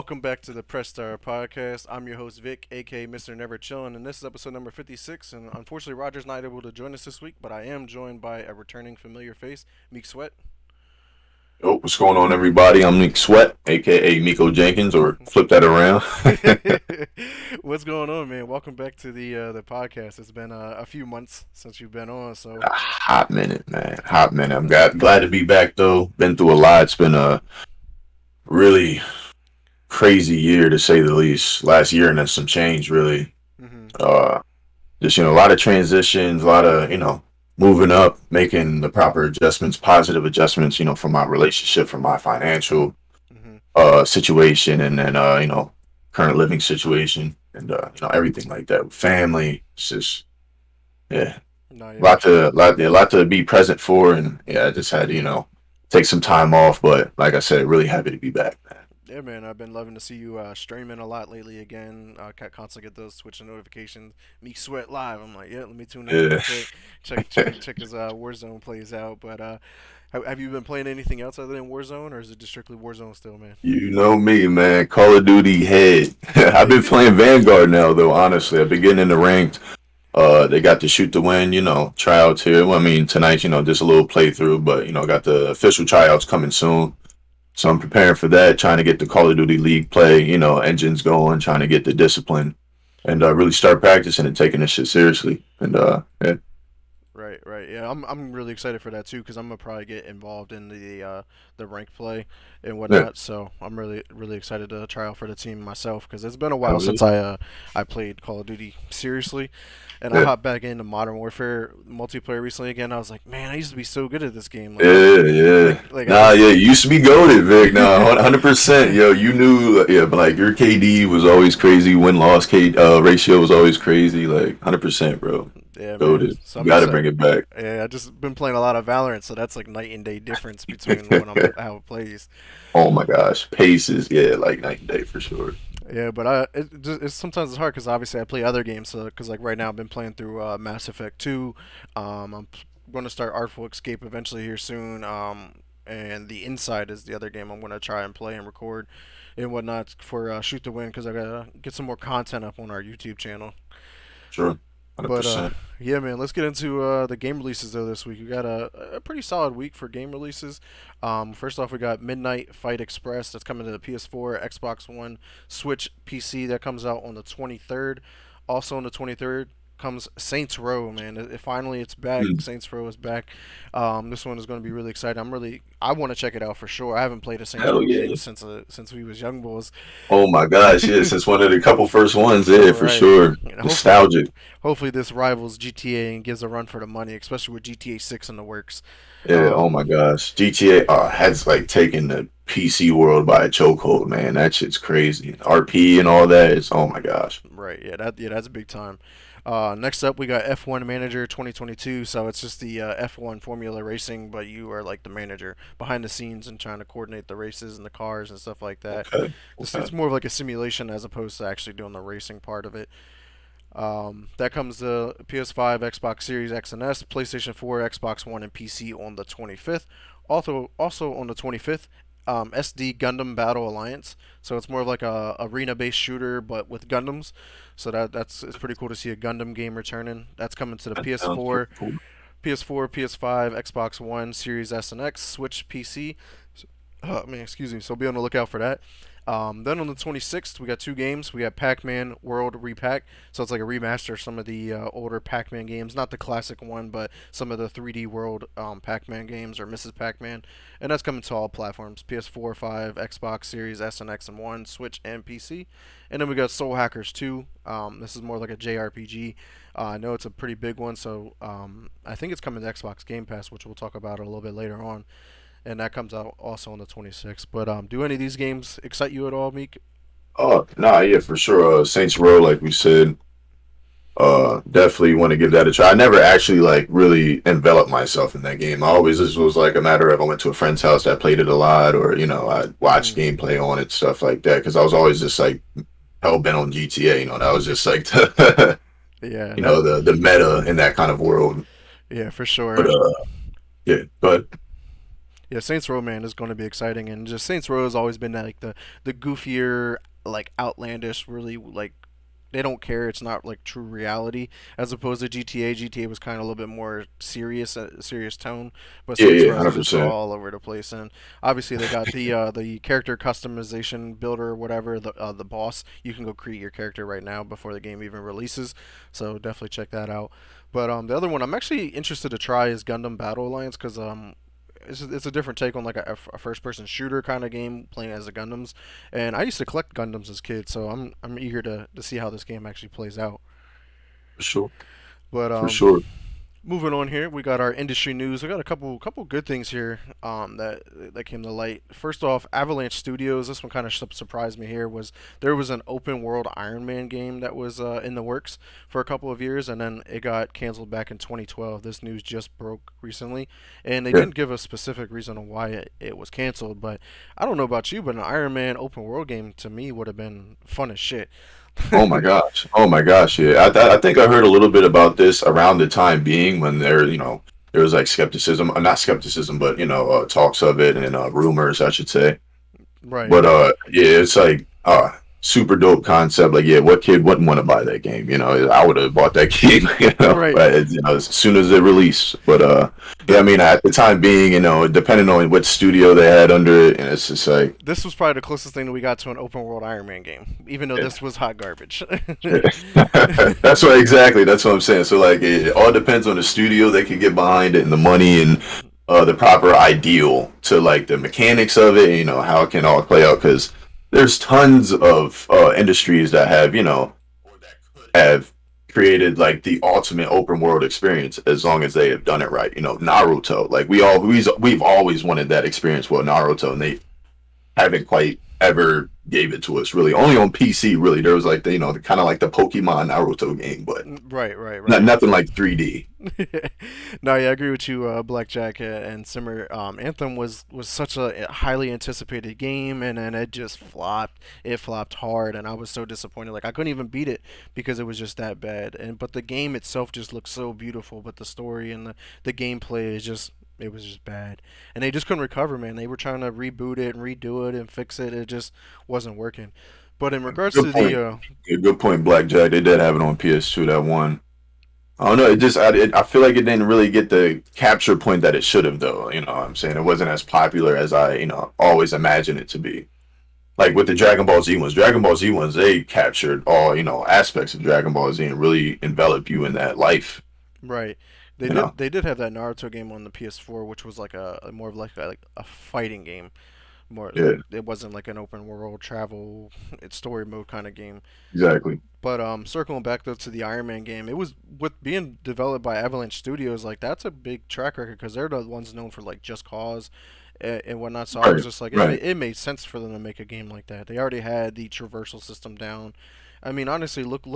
Welcome back to the Press Star Podcast. I'm your host Vic, aka Mr. Never Chillin', and this is episode number 56. And unfortunately, Roger's not able to join us this week, but I am joined by a returning familiar face, MeekSweat. Yo, what's going on, everybody? I'm MeekSweat, aka Miko Jenkins, or flip that around. What's going on, man? Welcome back to the podcast. It's been a few months since you've been on, so A hot minute, man. Hot minute. I'm glad to be back, though. Been through a lot. It's been a really crazy year, to say the least. Last year, and then some change, really. hmm Uh, just a lot of transitions, a lot of moving up, making the proper adjustments, positive adjustments. For my relationship, for my financial hmm situation, and then current living situation, and everything like that. Family. It's just yeah. no, A yeah, for lot sure. to lot to be present for, and yeah, I just had to take some time off, but like I said, really happy to be back, man. Yeah, man, I've been loving to see you streaming a lot lately again. Constantly get those Twitch notifications. Meek Sweat live. I'm like, yeah, let me tune in real Yeah. quick. Check his Warzone plays out. But have you been playing anything else other than Warzone, or is it just strictly Warzone still, man? You know me, man. Call of Duty head. I've been playing Vanguard now, though. Honestly, I've been getting into ranked. They got the shoot to win, tryouts here. Well, I mean, tonight, just a little playthrough, but got the official tryouts coming soon. So I'm preparing for that, trying to get the Call of Duty League play, engines going, trying to get the discipline, and really start practicing and taking this shit seriously. And yeah, Right, right. Yeah, I'm really excited for that too because I'm gonna probably get involved in the rank play and yeah, whatnot. So I'm really excited to try out for the team myself because it's been a while hell yeah, since I played Call of Duty seriously, and I yeah, hopped back into Modern Warfare multiplayer recently again. I was like, man, I used to be so good at this game. yeah, yeah. Like I Nah, just yeah, you used to be goaded, Vic. Nah, 100%. Yo, you knew, yeah, but like your KD was always crazy. Win loss K ratio was always crazy. Like 100%, bro. yeah, man. Goaded. So You I'm got to excited. bring it back. Yeah, I just been playing a lot of Valorant, so that's like night and day difference between when I'm how it plays. Oh my gosh, paces, yeah, like night and day for sure. Yeah, but it's sometimes it's hard because obviously I play other games. So because like right now I've been playing through Mass Effect 2. I'm going to start Artful Escape eventually here soon. And the Inside is the other game I'm going to try and play and record and whatnot for Shoot to Win because I gotta get some more content up on our YouTube channel. Sure, But 100%. yeah, man, let's get into the game releases though this week. We got a pretty solid week for game releases. First off, we got Midnight Fight Express that's coming to the PS4, Xbox One, Switch, PC. That comes out on the 23rd. Also on the 23rd comes Saints Row, man. Finally it's back. Mm, Saints Row is back. This one is going to be really exciting. I want to check it out for sure. I haven't played a Saints hell Row game yeah. since we was young boys. Oh my gosh, yes, it's one of the couple first ones, yeah, for Right. sure. And Nostalgic. hopefully this rivals GTA and gives a run for the money, especially with GTA 6 in the works. Yeah, oh Um, my gosh. GTA has like taken the PC world by a chokehold, man. That shit's crazy. RP and all that is, oh my gosh. right, that's big time. Next up, we got F1 Manager 2022. So it's just the F1 Formula Racing, but you are like the manager behind the scenes and trying to coordinate the races and the cars and stuff like that. Okay, It's okay. more of like a simulation as opposed to actually doing the racing part of it. That comes to PS5, Xbox Series X and S, PlayStation 4, Xbox One, and PC on the 25th. Also on the 25th, SD Gundam Battle Alliance. So it's more of like a arena-based shooter, but with Gundams. So that's it's pretty cool to see a Gundam game returning. That's coming to the That sounds pretty PS4, cool. PS4, PS5, Xbox One, Series S and X, Switch, PC. Man, excuse me. So be on the lookout for that. Then on the 26th, we got two games. We got Pac-Man World Repack. So it's like a remaster of some of the older Pac-Man games, not the classic one, but some of the 3D World Pac-Man games or Mrs. Pac-Man, and that's coming to all platforms: PS4, 5, Xbox Series S and X and One, Switch, and PC. And then we got Soul Hackers 2. This is more like a JRPG. I know it's a pretty big one, so I think it's coming to Xbox Game Pass, which we'll talk about a little bit later on, and that comes out also on the 26th. But do any of these games excite you at all, Meek? Oh, nah, yeah, for sure. Saints Row, like we said, definitely want to give that a try. I never actually like really enveloped myself in that game. I always just was like a matter of I went to a friend's house that played it a lot, or I watched Mm, gameplay on it, stuff like that. Because I was always just like hell bent on GTA. That was just like the yeah, that the meta in that kind of world. yeah for sure. But yeah, but Yeah, Saints Row, man, is going to be exciting, and just Saints Row has always been like the goofier, like outlandish, really like they don't care. It's not like true reality as opposed to GTA. GTA was kind of a little bit more serious, serious tone, but Yeah, Saints yeah, Row hundred is just percent. all over the place. And obviously they got the character customization builder, or whatever the boss. You can go create your character right now before the game even releases. So definitely check that out. But the other one I'm actually interested to try is Gundam Battle Alliance because it's a different take on like a first person shooter kind of game playing as the Gundams, and I used to collect Gundams as a kid, so I'm eager to see how this game actually plays out. For sure, But for sure. moving on here, we got our industry news. We got a couple good things here that came to light. First off, Avalanche Studios. This one kind of surprised me. Here was there was an open world Iron Man game that was in the works for a couple of years, and then it got canceled back in 2012. This news just broke recently, and they Yeah. didn't give a specific reason on why it was canceled. But I don't know about you, but an Iron Man open world game to me would have been fun as shit. Oh my gosh. Oh my gosh. Yeah. I think I heard a little bit about this around the time being when there was like skepticism, not skepticism, but talks of it and rumors, I should say. Right, But yeah, it's like super dope concept. Like, yeah, what kid wouldn't want to buy that game? I would have bought that game, right. but as soon as it released. But yeah, I The mean, at the time being, depending on what studio they had under it, and it's just like, This was probably the closest thing that we got to an open world Iron Man game, even though yeah. this was hot garbage. That's what exactly. That's what I'm saying. So like, it all depends on the studio they can get behind it and the money and the proper ideal to like the mechanics of it. How it can all play out because there's tons of industries that have created like the ultimate open world experience as long as they have done it right. Naruto. Like we've always wanted that experience with Naruto, and they haven't quite ever gave it to us really. Only on PC really. There was like the kind of like the Pokemon Naruto game, but Right, right, not right. nothing like 3D. No, yeah, I agree with you, Blackjack and Simmer. Anthem was such a highly anticipated game, and then it just flopped. It flopped hard, and I was so disappointed. Like I couldn't even beat it because it was just that bad. And but the game itself just looked so beautiful, but the story and the gameplay is just it was just bad, and they just couldn't recover, man. They were trying to reboot it and redo it and fix it. It just wasn't working. But in regards Good to the point. Yeah, good point, Blackjack. They did have it on PS2 that one. I don't know. I feel like it didn't really get the capture point that it should have, though. You know what I'm saying? It wasn't as popular as I always imagined it to be. Like with the Dragon Ball Z ones. Dragon Ball Z ones, they captured all, aspects of Dragon Ball Z and really envelop you in that life, Right. you know. They did have that Naruto game on the PS4, which was like a more of like a fighting game. More Yeah, it wasn't like an open world travel, it's story mode kind of game. exactly. But circling back though to the Iron Man game, it was with being developed by Avalanche Studios. Like that's a big track record because they're the ones known for like Just Cause and whatnot. So I was Right, just like, right. it made sense for them to make a game like that. They already had the traversal system down. I mean, honestly, look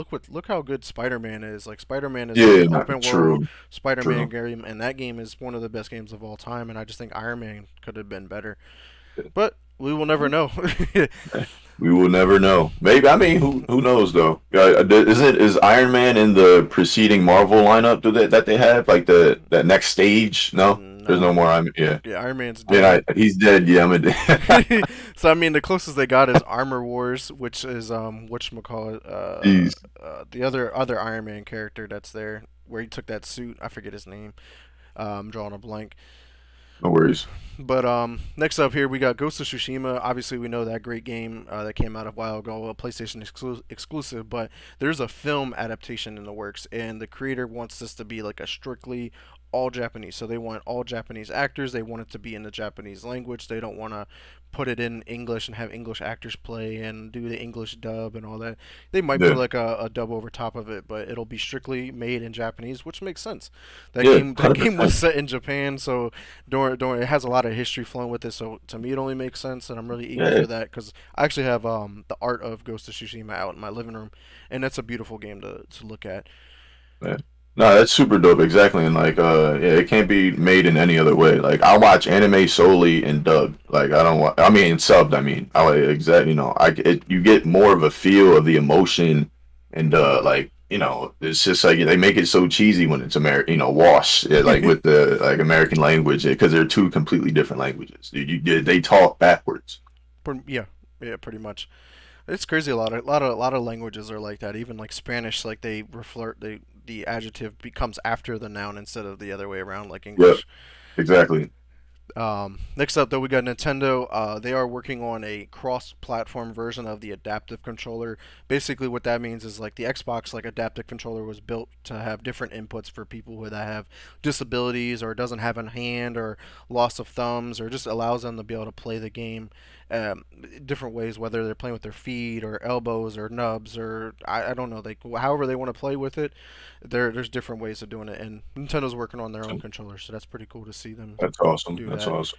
how good Spider-Man is. Like Spider-Man is like Yeah, an no, open world true, Spider-Man true. game, and that game is one of the best games of all time. And I just think Iron Man could have been better, but we will never know. We will never know. Maybe I mean, who knows though? Is Iron Man in the preceding Marvel lineup that they have like the that next stage? No, there's no No, more. Yeah, yeah, Iron Man's yeah. dead. He's dead. Yeah, I'm a. So I mean, the closest they got is Armor Wars, which is whatchamacallit, Jeez, the other Iron Man character that's there, where he took that suit. I forget his name. I'm drawing a blank. no worries. But next up here we got Ghost of Tsushima. Obviously, we know that great game that came out a while ago, a PlayStation exclusive. But there's a film adaptation in the works, and the creator wants this to be like a strictly all Japanese. So they want all Japanese actors. They want it to be in the Japanese language. They don't want to put it in English and have English actors play and do the English dub and all that. They might put Yeah, like a dub over top of it, but it'll be strictly made in Japanese, which makes sense. yeah, That hundred game was percent. set in Japan, so during it has a lot of history flowing with it. So to me, it only makes sense, and I'm really eager Yeah, for that because I actually have the art of Ghost of Tsushima out in my living room, and that's a beautiful game to look at. yeah. No, that's super dope. Exactly, and like, yeah, it can't be made in any other way. Like, I watch anime solely in dubbed. Like, I don't want. I mean, subbed. I mean, I like exactly. You get more of a feel of the emotion and like it's just like they make it so cheesy when it's American, wash, yeah, like with the like American language, because they're two completely different languages. They talk backwards. Yeah, yeah, pretty much. It's crazy. A lot of languages are like that. Even like Spanish, like they reflect the adjective becomes after the noun instead of the other way around, like Yep, English. exactly. Next up, though, we got Nintendo. They are working on a cross-platform version of the adaptive controller. Basically, what that means is like the Xbox like adaptive controller was built to have different inputs for people who that have disabilities or doesn't have a hand or loss of thumbs or just allows them to be able to play the game um, different ways, whether they're playing with their feet or elbows or nubs or I don't know, like however they want to play with it. There's different ways of doing it, and Nintendo's working on their own controller, so that's pretty cool to see them That's awesome. do That's that. awesome.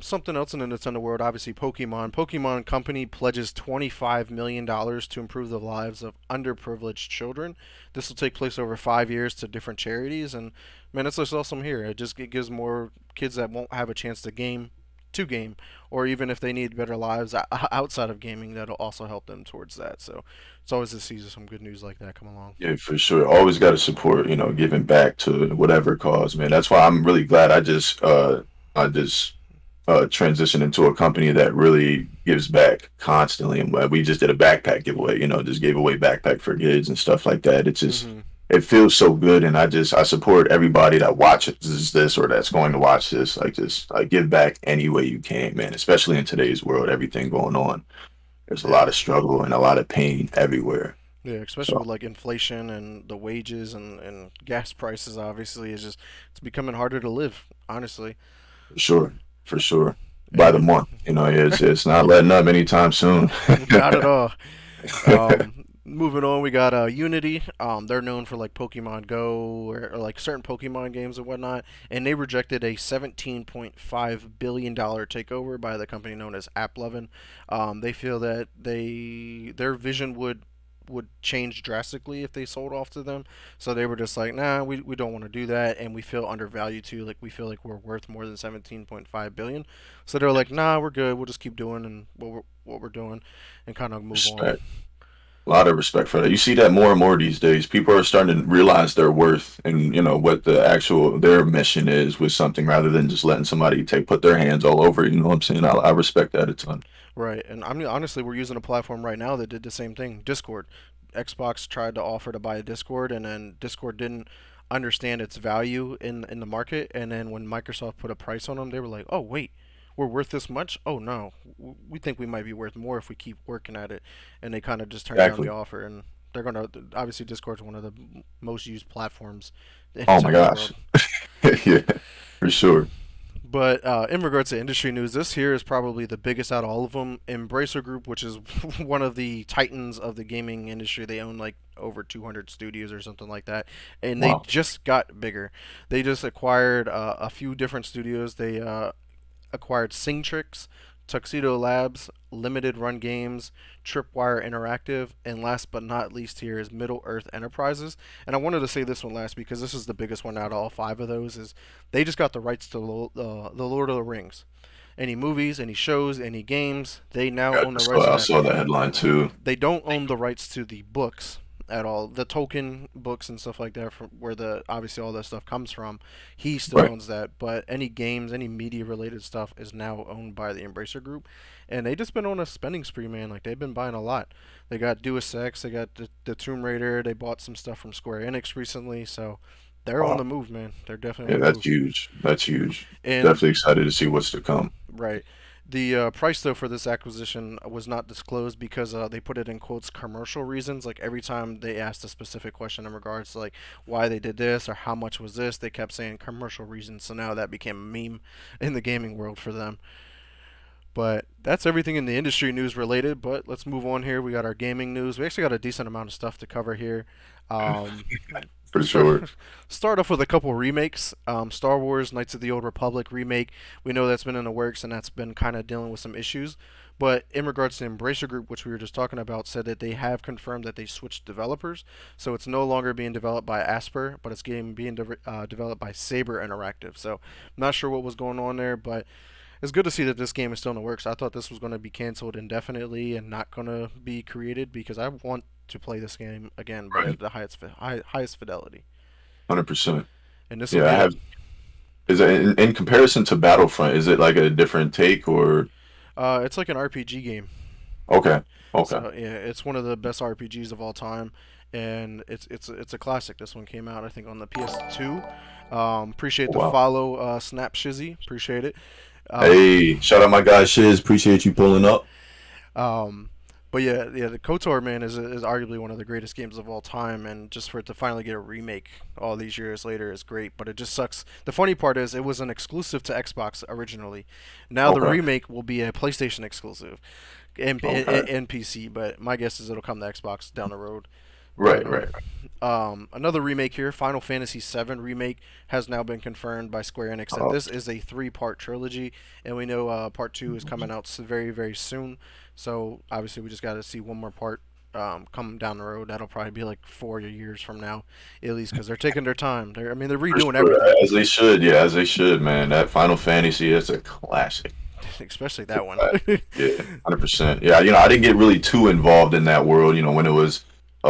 Something else in the Nintendo world, obviously Pokemon. Pokemon Company pledges $25 million to improve the lives of underprivileged children. This will take place over 5 years to different charities, and man, it's just awesome here. It gives more kids that won't have a chance to game, or even if they need better lives outside of gaming, that'll also help them towards that. So it's always to see some good news like that come along. Yeah, for sure. Always got to support, giving back to whatever cause, man. That's why I'm really glad I just transitioned into a company that really gives back constantly. And we just did a backpack giveaway, just gave away backpack for kids and stuff like that. Mm-hmm. It feels so good. And I support everybody that watches this or that's going to watch this. Like, just like give back any way you can, man, especially in today's world, everything going on. There's a Yeah. lot of struggle and a lot of pain everywhere. Yeah, especially with So like inflation and the wages and gas prices, obviously, it's becoming harder to live, honestly. for sure, for sure. By the And month, it's not letting up anytime soon. not at all. Moving on, we got Unity. They're known for like Pokemon Go or like certain Pokemon games and whatnot, and they rejected a $17.5 billion takeover by the company known as AppLovin. They feel that their vision would change drastically if they sold off to them. So they were just like, nah, we don't want to do that, and we feel undervalued too. Like we feel like we're worth more than 17.5 billion. So they're like, nah, we're good. We'll just keep doing and what we're doing, and kind of move on. Respect. A lot of respect for that. You see that more and more these days. People are starting to realize their worth and what their mission is with something rather than just letting somebody put their hands all over it. You know what I'm saying? I respect that a ton. Right, and I mean honestly, we're using a platform right now that did the same thing. Discord. Xbox tried to offer to buy a Discord, and then Discord didn't understand its value in the market. And then when Microsoft put a price on them, they were like, "Oh wait, we're worth this much? Oh no, we think we might be worth more if we keep working at it." And they kind of just turned down the Exactly. offer. And they're gonna obviously Discord's one of the most used platforms in Oh my today's gosh. world. Yeah, for sure. But in regards to industry news, this here is probably the biggest out of all of them. Embracer Group, which is one of the titans of the gaming industry, they own like over 200 studios or something like that, and they Wow. just got bigger. They just acquired a few different studios. They acquired Singtrix, Tuxedo Labs, Limited Run Games, Tripwire Interactive, and last but not least here is Middle Earth Enterprises. And I wanted to say this one last because this is the biggest one out of all five of those. Is they just got the rights to the Lord of the Rings. Any movies, any shows, any games, they now Yeah, own the rights to I that. saw that headline too. They don't own the rights to the books at all. The Tolkien books and stuff like that, from where the obviously all that stuff comes from, he still Right. owns that. But any games, any media related stuff is now owned by the Embracer Group, and they just been on a spending spree, man. Like they've been buying a lot. They got Deus Ex, they got the Tomb Raider, they bought some stuff from Square Enix recently, so they're on Wow. the move, man. They're definitely Yeah, on the that's move. huge. That's huge. And Definitely excited to see what's to come. right. The price, though, for this acquisition was not disclosed because they put it in quotes commercial reasons. Like every time they asked a specific question in regards to like why they did this or how much was this, they kept saying commercial reasons. So now that became a meme in the gaming world for them. But that's everything in the industry news related. But let's move on here. We got our gaming news. We actually got a decent amount of stuff to cover here. Um, For start sure. start off with a couple remakes. Star Wars: Knights of the Old Republic remake. We know that's been in the works and that's been kind of dealing with some issues. But in regards to Embracer Group, which we were just talking about, said that they have confirmed that they switched developers, so it's no longer being developed by Asper, but it's being developed by Saber Interactive. So I'm not sure what was going on there, but it's good to see that this game is still in the works. I thought this was going to be canceled indefinitely and not going to be created because I want to play this game again, but Right. at the highest fidelity. 100%. And this will Yeah, I be a have. Is it in comparison to Battlefront? Is it like a different take or? it's like an RPG game. Okay. Okay. So yeah, it's one of the best RPGs of all time, and it's a classic. This one came out I think on the PS2. Appreciate the Wow. follow, Snap Shizzy. Appreciate it. Um, Hey, shout out my guy Shiz. Appreciate you pulling up. um, but yeah, the KOTOR man is arguably one of the greatest games of all time, and just for it to finally get a remake all these years later is great. But it just sucks. The funny part is it was an exclusive to Xbox originally. Now the Okay. remake will be a PlayStation exclusive Okay. and PC. But my guess is it'll come to Xbox down the road. But Right. Right. another remake here, Final Fantasy VII remake, has now been confirmed by Square Enix that Oh, this is a three-part trilogy, and we know part two is coming out very, very soon. So obviously, we just got to see one more part come down the road. That'll probably be like 4 years from now, at least, because they're taking their time. I mean, they're for redoing sure. everything, As they should. Yeah, as they should, man. That Final Fantasy is a classic. especially that one. Classic. Yeah, 100%. Yeah, I didn't get really too involved in that world, when it was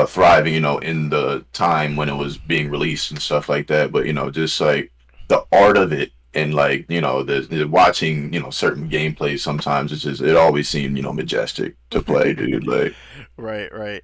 thriving, in the time when it was being released and stuff like that. But, just like the art of it and like, the watching, certain gameplay sometimes it always seemed, majestic to play, dude. Like, Right, right.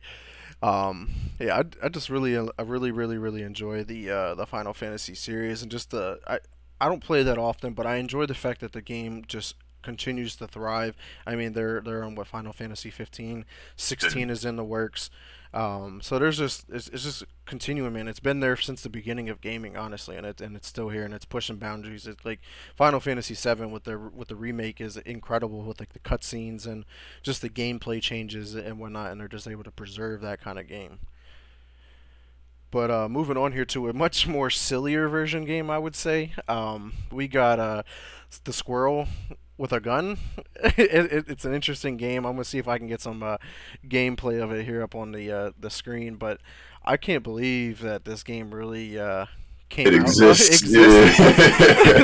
Yeah, I just really enjoy the Final Fantasy series and just I don't play that often, but I enjoy the fact that the game just continues to thrive. I mean, they're on what Final Fantasy 15, 16 is in the works. So there's just it's just continuing, man. It's been there since the beginning of gaming, honestly, and it's still here and it's pushing boundaries. It's like Final Fantasy 7 with the remake is incredible with like the cutscenes and just the gameplay changes and whatnot, and they're just able to preserve that kind of game. But moving on here to a much more sillier version game, I would say. We got the squirrel with a gun. It's an interesting game. I'm gonna see if I can get some gameplay of it here up on the screen. But I can't believe that this game really it came out exists. exists.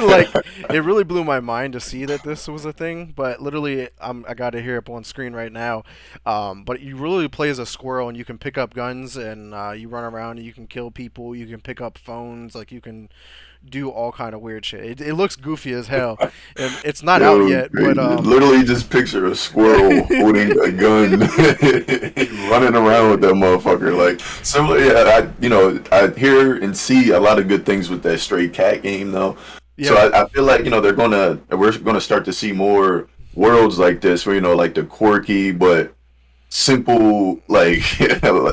Like Yeah. it really blew my mind to see that this was a thing. But literally, I got it here up on screen right now. But you really play as a squirrel, and you can pick up guns, and you run around, and you can kill people. You can pick up phones, like you can do all kind of weird shit. It looks goofy as hell, and it's not out Yo, yet. But literally just picture a squirrel holding a gun, running around with that motherfucker. Like similar, yeah. I hear and see a lot of good things with that stray cat game though. So yeah, I feel like we're gonna start to see more worlds like this, where like the quirky but simple, like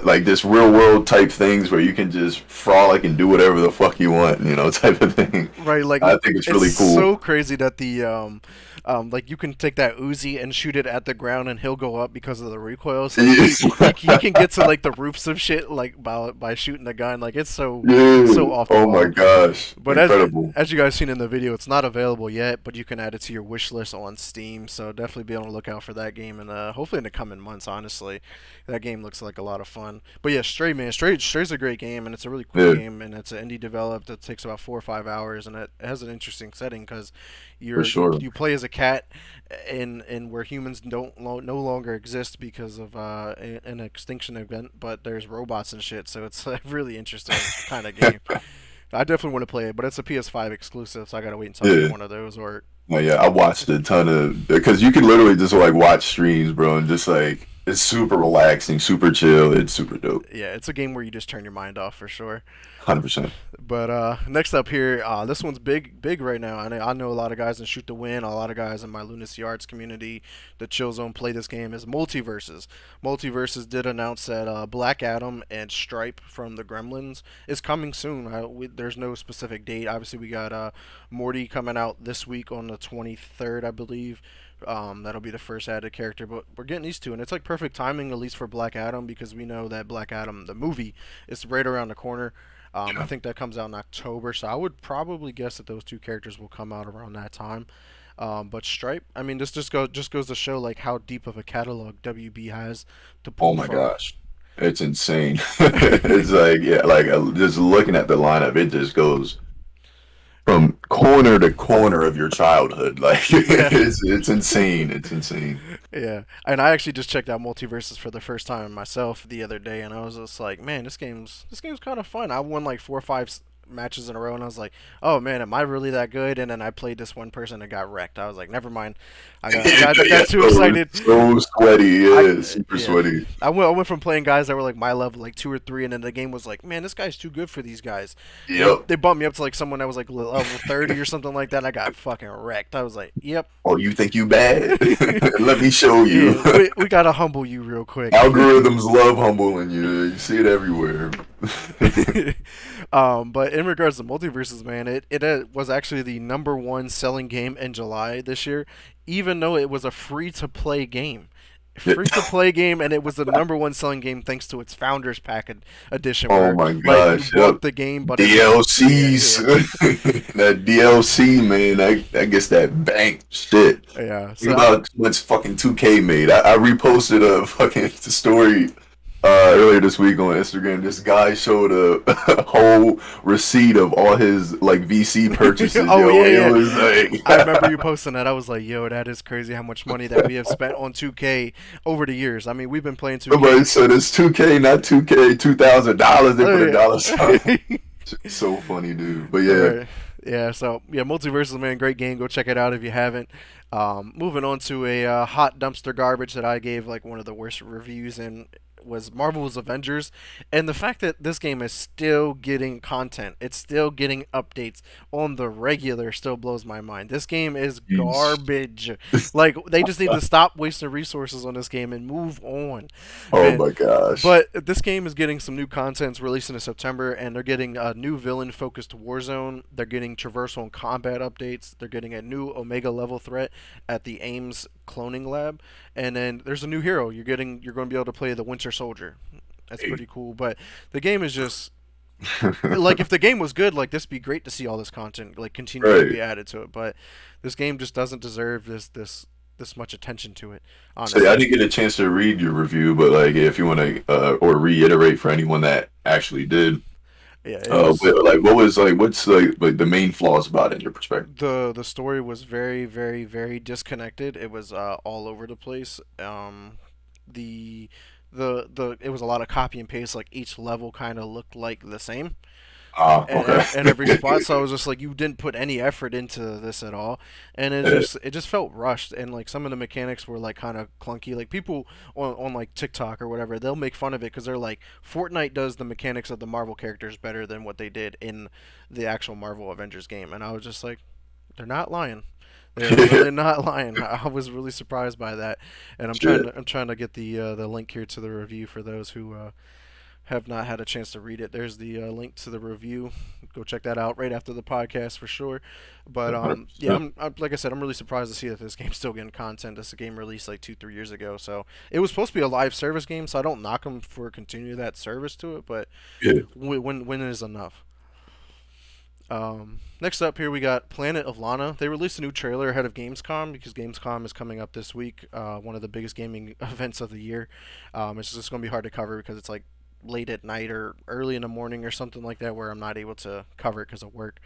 like this real world type things where you can just frolic and do whatever the fuck you want, type of thing. right. Like I think it's it's really cool. so crazy that like you can take that Uzi and shoot it at the ground, and he'll go up because of the recoil. So he can get to like the roofs of shit like by shooting the gun. Like it's so Yeah. off the Oh my wall. gosh. But Incredible. as you guys seen in the video, it's not available yet, but you can add it to your wish list on Steam. So definitely be on the lookout for that game, and hopefully in the coming months. Honestly, that game looks like a lot of fun. But yeah, Stray man, Stray's a great game, and it's a really cool Yeah, game, and it's an indie developed. It takes about 4 or 5 hours, and it has an interesting setting because for sure. you play as a cat in where humans no longer exist because of an extinction event, but there's robots and shit. So it's a really interesting kind of game. I definitely want to play it, but it's a PS5 exclusive, so I gotta wait until I get Yeah. one of those. Or No, yeah, I watched a ton of because you can literally just like watch streams, bro, and just like it's super relaxing, super chill. It's super dope. yeah, it's a game where you just turn your mind off for sure. 100%. But next up here, this one's big right now. I know a lot of guys in Shoot to Win, a lot of guys in my Lunacy Arts community, the Chill Zone play this game is Multiverses. Multiverses did announce that Black Adam and Stripe from the Gremlins is coming soon. There's no specific date. Obviously, we got Morty coming out this week on the 23rd, I believe. That'll be the first added character, but we're getting these two, and it's like perfect timing, at least for Black Adam, because we know that Black Adam, the movie, is right around the corner. I Yeah, think that comes out in October, so I would probably guess that those two characters will come out around that time. But Stripe, I mean, this just goes to show like how deep of a catalog WB has to oh pull my from. gosh, it's insane. It's like, yeah, like just looking at the lineup, it just goes from corner to corner of your childhood. Like Yeah. it's insane. It's insane. Yeah, and I actually just checked out Multiverses for the first time myself the other day, and I was just like, man, this game's kind of fun. I won like 4 or 5 matches in a row, and I was like, oh man, am I really that good? And then I played this one person and got wrecked. I was like, never mind. I got Yeah, too so, excited. so sweaty. I Yeah, super yeah. sweaty. I went from playing guys that were like my level, like 2 or 3, and then the game was like, man, this guy's too good for these guys. And they Yep. they bumped me up to like someone that was like level 30 or something like that. And I got fucking wrecked. I was like, yep. Oh, you think you bad? Let me show you. Yeah, we gotta humble you real quick. Algorithms love humbling you. You see it everywhere. But in regards to multiverses, man, it was actually the number one selling game in July this year, even though it was a free to play game. Free to play game, and it was the number one selling game thanks to its founders pack edition, Oh where my like you gosh. Yep. bought the game, but it was DLCs. yeah, That DLC, man. I guess that bank shit. yeah, yeah. Think about what's fucking 2K made. I reposted a fucking story earlier this week on Instagram. This guy showed a whole receipt of all his like VC purchases, Oh yo. yeah, It yeah. was I like remember you posting that. I was like, yo, that is crazy how much money that we have spent on 2K over the years. I mean, we've been playing 2K somebody said it's since. 2K, not 2K, $2,000. They Oh put a dollar sign. yeah. It's so funny, dude. But yeah, Right. Yeah, so yeah, Multiverses, man, great game. Go check it out if you haven't. Moving on to a hot dumpster garbage that I gave like one of the worst reviews in was Marvel's Avengers, and the fact that this game is still getting content, it's still getting updates on the regular, still blows my mind. This game is jeez. garbage. Like they just need to stop wasting resources on this game and move on, Oh man. my gosh. But this game is getting some new content. It's releasing in September, and they're getting a new villain-focused Warzone. They're getting traversal and combat updates. They're getting a new Omega level threat at the Ames cloning lab, and then there's a new hero. You're going to be able to play the Winter Soldier. That's pretty cool. But the game is just like if the game was good, like this would be great to see all this content like continue to Right. be added to it. But this game just doesn't deserve this much attention to it, So yeah, I honestly. didn't get a chance to read your review, but like if you want to or reiterate for anyone that actually did, Yeah, it was. what was like what's like the main flaws about it in your perspective? The story was very very disconnected. It was all over the place. The the it was a lot of copy and paste. Like each level kind of looked like the same, Ah, and every okay. spot. So I was just like, you didn't put any effort into this at all, and Yeah. it just felt rushed. And like some of the mechanics were like kind of clunky. Like people on like TikTok or whatever, they'll make fun of it because they're like, Fortnite does the mechanics of the Marvel characters better than what they did in the actual Marvel Avengers game. And I was just like, they're not lying. They're really not lying. I was really surprised by that, and Shit. I'm trying to get the link here to the review for those who have not had a chance to read it. There's the link to the review. Go check that out right after the podcast for sure. But yeah, 100%. like I said, I'm really surprised to see that this game's still getting content. This game released like 2 3 years ago, so it was supposed to be a live service game. So I don't knock them for continuing that service to it, but Yeah. when is enough? Next up here we got Planet of Lana. They released a new trailer ahead of Gamescom because Gamescom is coming up this week. One of the biggest gaming events of the year. It's just going to be hard to cover because it's like late at night or early in the morning or something like that where I'm not able to cover it because of work.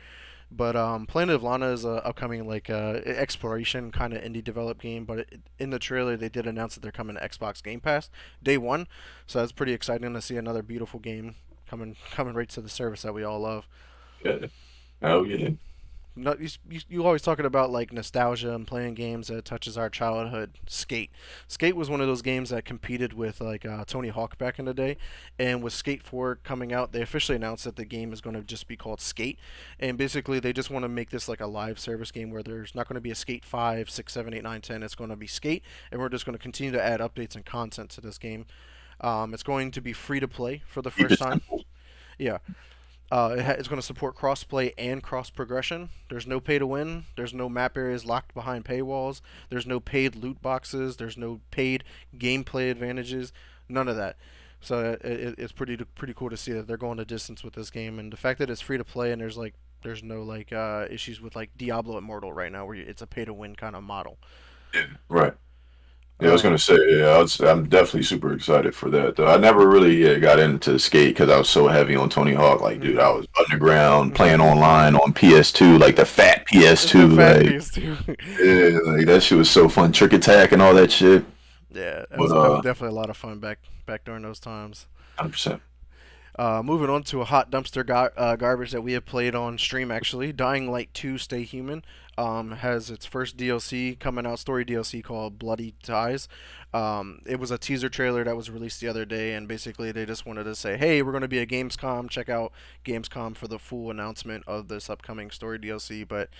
But Planet of Lana is a upcoming like exploration kind of indie developed game. But in the trailer they did announce that they're coming to Xbox Game Pass day one, so that's pretty exciting to see another beautiful game coming right to the service that we all love. Yeah. Oh yeah. No, you always talking about like nostalgia and playing games that touches our childhood. Skate was one of those games that competed with like Tony Hawk back in the day, and with Skate 4 coming out, they officially announced that the game is going to just be called Skate, and basically they just want to make this like a live service game where there's not going to be a Skate 5, 6, 7, 8, 9, 10. It's going to be Skate, and we're just going to continue to add updates and content to this game. It's going to be free to play for the Keep first it time. simple. Yeah, it's going to support cross-play and cross-progression. There's no pay to win. There's no map areas locked behind paywalls. There's no paid loot boxes. There's no paid gameplay advantages. None of that. So it's pretty cool to see that they're going a distance with this game, and the fact that it's free to play and there's no like issues with like Diablo Immortal right now, where it's a pay to win kind of model. Yeah. Right. Yeah, I was gonna say, yeah, I'm definitely super excited for that. Though I never really got into skate because I was so heavy on Tony Hawk. Like, dude, I Mm-hmm. was underground playing online on PS2, like the fat The PS2. fat Like, piece too. yeah, like that shit was so fun. Trick Attack and all that shit. Yeah, But that was definitely a lot of fun back during those times. 100%. Moving on to a hot dumpster garbage that we have played on stream actually. Dying Light 2 Stay Human has its first DLC coming out, story DLC called Bloody Ties. It was a teaser trailer that was released the other day, and basically they just wanted to say, hey, we're going to be at Gamescom. Check out Gamescom for the full announcement of this upcoming story DLC. But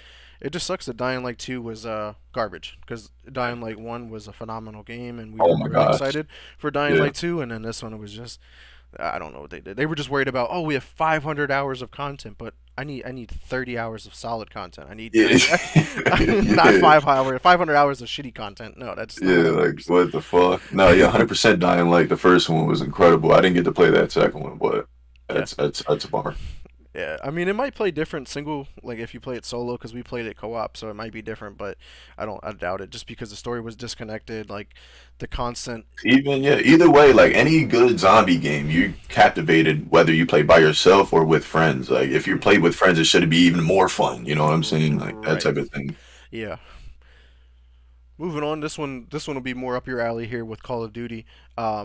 it just sucks that Dying Light 2 was garbage because Dying Light 1 was a phenomenal game, and we Oh were my really gosh. excited for Dying Yeah. Light 2, and then this one it was just I don't know what they did. They were just worried about, oh, we have 500 hours of content, but I need 30 hours of solid content. I need Yeah. 30, not Yeah. 500 hours of shitty content. No, that's not how Yeah, that like works. what the fuck? No, yeah, 100% Dying Light. The first one was incredible. I didn't get to play that second one, but Yeah, that's a bummer. yeah. I mean, it might play different single, like if you play it solo, because we played it co-op, so it might be different. But I doubt it, just because the story was disconnected. Like the constant. Even yeah, either way, like any good zombie game, you captivated whether you play by yourself or with friends. Like if you play Mhm. with friends, it should be even more fun. You know what I'm saying? Like that Right. type of thing. Yeah. Moving on, this one will be more up your alley here with Call of Duty.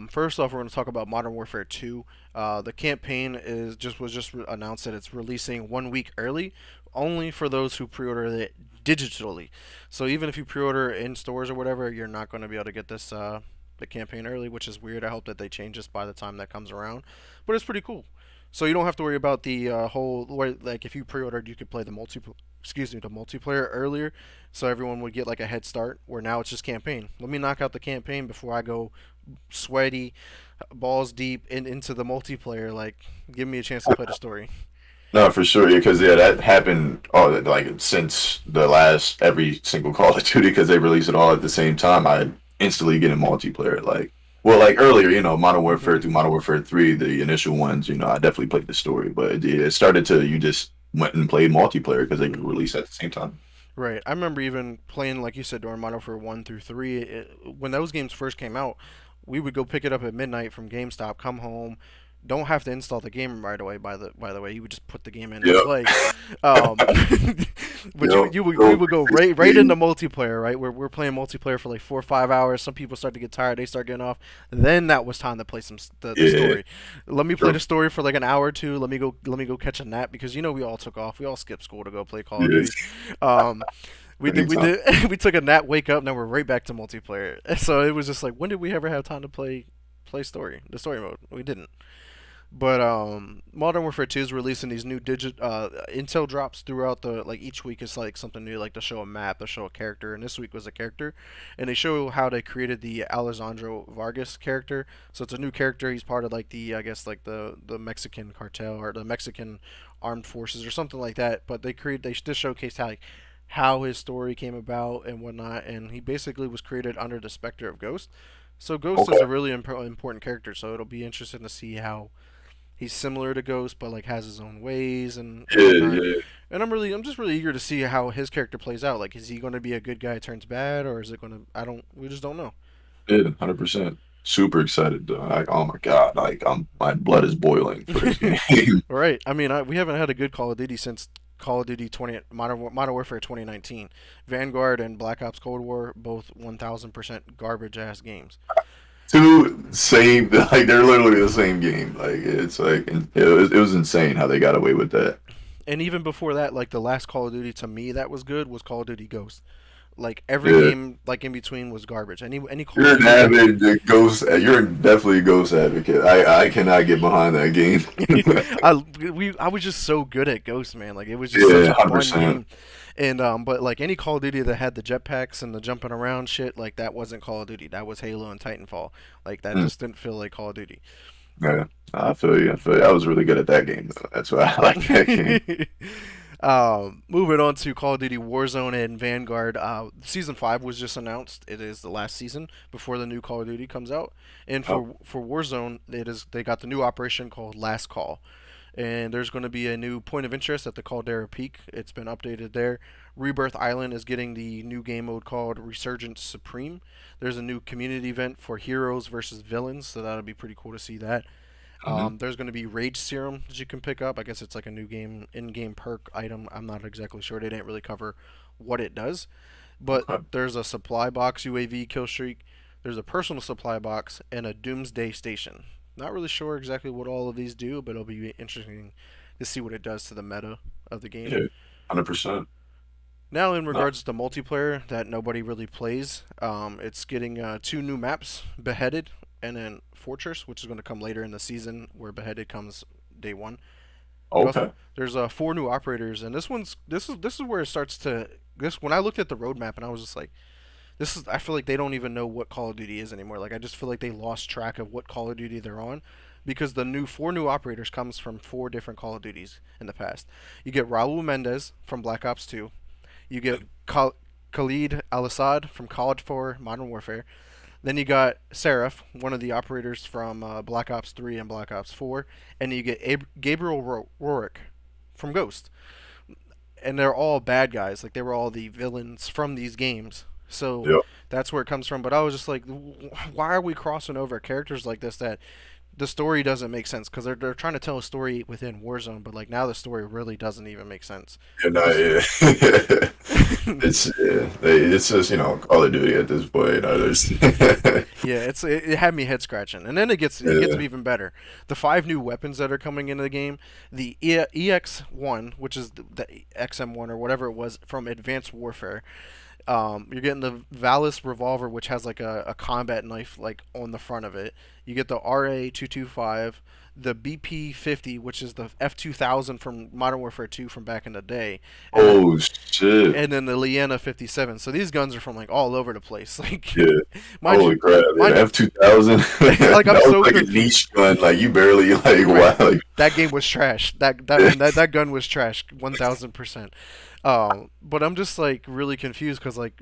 First off, we're going to talk about Modern Warfare 2. The campaign announced that it's releasing 1 week early, only for those who pre-order it digitally. So even if you pre-order in stores or whatever, you're not going to be able to get this the campaign early, which is weird. I hope that they change this by the time that comes around, but it's pretty cool. So you don't have to worry about the whole where like if you pre-ordered, you could play the multiplayer earlier, so everyone would get like a head start. Where now it's just campaign. Let me knock out the campaign before I go sweaty, balls deep into the multiplayer. Like, give me a chance to play the story. No, for sure, yeah, because yeah, that happened. Oh, like since the last every single Call of Duty, because they release it all at the same time. I instantly get in multiplayer. Like, well, like earlier, Modern Warfare Hmm. 2, Modern Warfare 3, the initial ones. I definitely played the story, but it started to you just went and played multiplayer because they could Hmm. release at the same time. Right. I remember even playing, like you said, during Modern Warfare 1 through 3. When those games first came out, we would go pick it up at midnight from GameStop, come home, don't have to install the game right away. By the way, you would just put the game in and Yep. play. Um, but Yep. we So would go right into basically, multiplayer. Right, we're playing multiplayer for like 4 or 5 hours. Some people start to get tired. They start getting off. Then that was time to play the yeah, story. Let me play the true. story for like an hour or two. Let me go catch a nap because we all took off. We all skipped school to go play Call of Yeah, Duty. Um, we anytime. did we took a nap, wake up, now we're right back to multiplayer. So it was just like, when did we ever have time to play the story mode? We didn't. But Modern Warfare 2 is releasing these new intel drops throughout the like each week is like something new, like they'll show a map, they'll show a character, and this week was a character, and they show how they created the Alessandro Vargas character. So it's a new character. He's part of like the I guess like the Mexican cartel or the Mexican armed forces or something like that. But they just showcased how his story came about and whatnot, and he basically was created under the specter of Ghost. So Ghost is Okay. a really important character. So it'll be interesting to see how he's similar to Ghost, but like has his own ways and Yeah, whatnot. yeah, And I'm just really eager to see how his character plays out. Like, is he going to be a good guy turns bad, or is it going to? We just don't know. yeah, 100%. Super excited though. Like, oh my God, like my blood is boiling for this game. Right. I mean, we haven't had a good Call of Duty since Call of Duty 20 Modern Warfare 2019. Vanguard and Black Ops Cold War both 1000% garbage ass games. Two same, like they're literally the same game. Like it's like it was insane how they got away with that. And even before that, like the last Call of Duty to me that was good was Call of Duty Ghost. Like every Yeah, game like in between was garbage. Any Call of you're an Duty that avid ghost. You're definitely a ghost advocate. I cannot get behind that game. I was just so good at Ghost, man. Like it was just such Yeah, a fun 100%. game. And but like any Call of Duty that had the jetpacks and the jumping around shit, like that wasn't Call of Duty. That was Halo and Titanfall. Like that Mm, just didn't feel like Call of Duty. yeah, I feel you. I feel you. I was really good at that game though. That's why I like that game. Moving on to Call of Duty Warzone and Vanguard. Season 5 was just announced. It is the last season before the new Call of Duty comes out. And Oh, for Warzone, they got the new operation called Last Call. And there's going to be a new point of interest at the Caldera Peak. It's been updated there. Rebirth Island is getting the new game mode called Resurgence Supreme. There's a new community event for heroes versus villains, so that'll be pretty cool to see that. Hmm. There's going to be Rage Serum that you can pick up. I guess it's like a new game in-game perk item. I'm not exactly sure. They didn't really cover what it does, but Okay. there's a supply box UAV kill streak. There's a personal supply box and a Doomsday Station. Not really sure exactly what all of these do, but it'll be interesting to see what it does to the meta of the game. Yeah. 100%. Now, in No. regards to multiplayer that nobody really plays, it's getting two new maps: Beheaded and then Fortress, which is going to come later in the season, where Beheaded comes day one. Okay. There's four new operators, and this is where it starts to this. When I looked at the roadmap, and I was just like, this is. I feel like they don't even know what Call of Duty is anymore. Like I just feel like they lost track of what Call of Duty they're on, because the new four new operators comes from four different Call of Duties in the past. You get Raul Mendez from Black Ops 2. You get Khalid Al Assad from COD 4 Modern Warfare. Then you got Seraph, one of the operators from Black Ops 3 and Black Ops 4. And you get Gabriel Rorik from Ghost. And they're all bad guys. Like, they were all the villains from these games. So Yeah. that's where it comes from. But I was just like, why are we crossing over characters like this that the story doesn't make sense? Because they're trying to tell a story within Warzone, but like now the story really doesn't even make sense. Yeah, no, Just yeah. It's just Call of Duty at this point. There's yeah, it had me head scratching, and then it gets yeah. even better. The five new weapons that are coming into the game, the EX1, which is the XM1 or whatever it was from Advanced Warfare. You're getting the Valis revolver, which has like a combat knife like on the front of it. You get the RA225, the BP50, which is the F2000 from Modern Warfare 2 from back in the day, and then Oh shit. the Liena 57. So these guns are from like all over the place. Like, Yeah. mind you, Holy crap. Yeah. mind you, F 2000. like I'm That was so like a confused. niche gun. Like you barely like Right, wow. Like, that game was trash. yeah. That gun was trash, 1,000%. But I'm just like really confused because like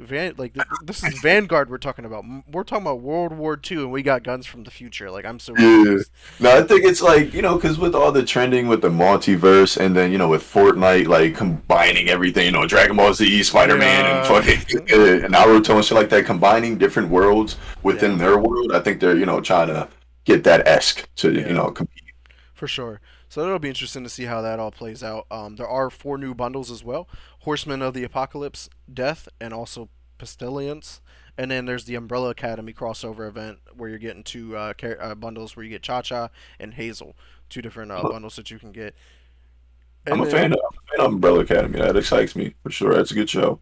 this is Vanguard we're talking about. We're talking about World War II, and we got guns from the future. Like I'm so Yeah. confused. No, I think it's like, because with all the trending with the multiverse and then, with Fortnite, like combining everything, Dragon Ball Z, Spider Man, and Yeah, fucking and Naruto and shit like that, combining different worlds within yeah, their world. I think they're, trying to get that esque to, yeah. compete. For sure. So it'll be interesting to see how that all plays out. There are four new bundles as well: Horsemen of the Apocalypse, Death, and also Pestilence. And then there's the Umbrella Academy crossover event where you're getting two bundles where you get Cha Cha and Hazel, two different bundles that you can get. I'm And a fan then of, Umbrella Academy. That excites me for sure. That's a good show.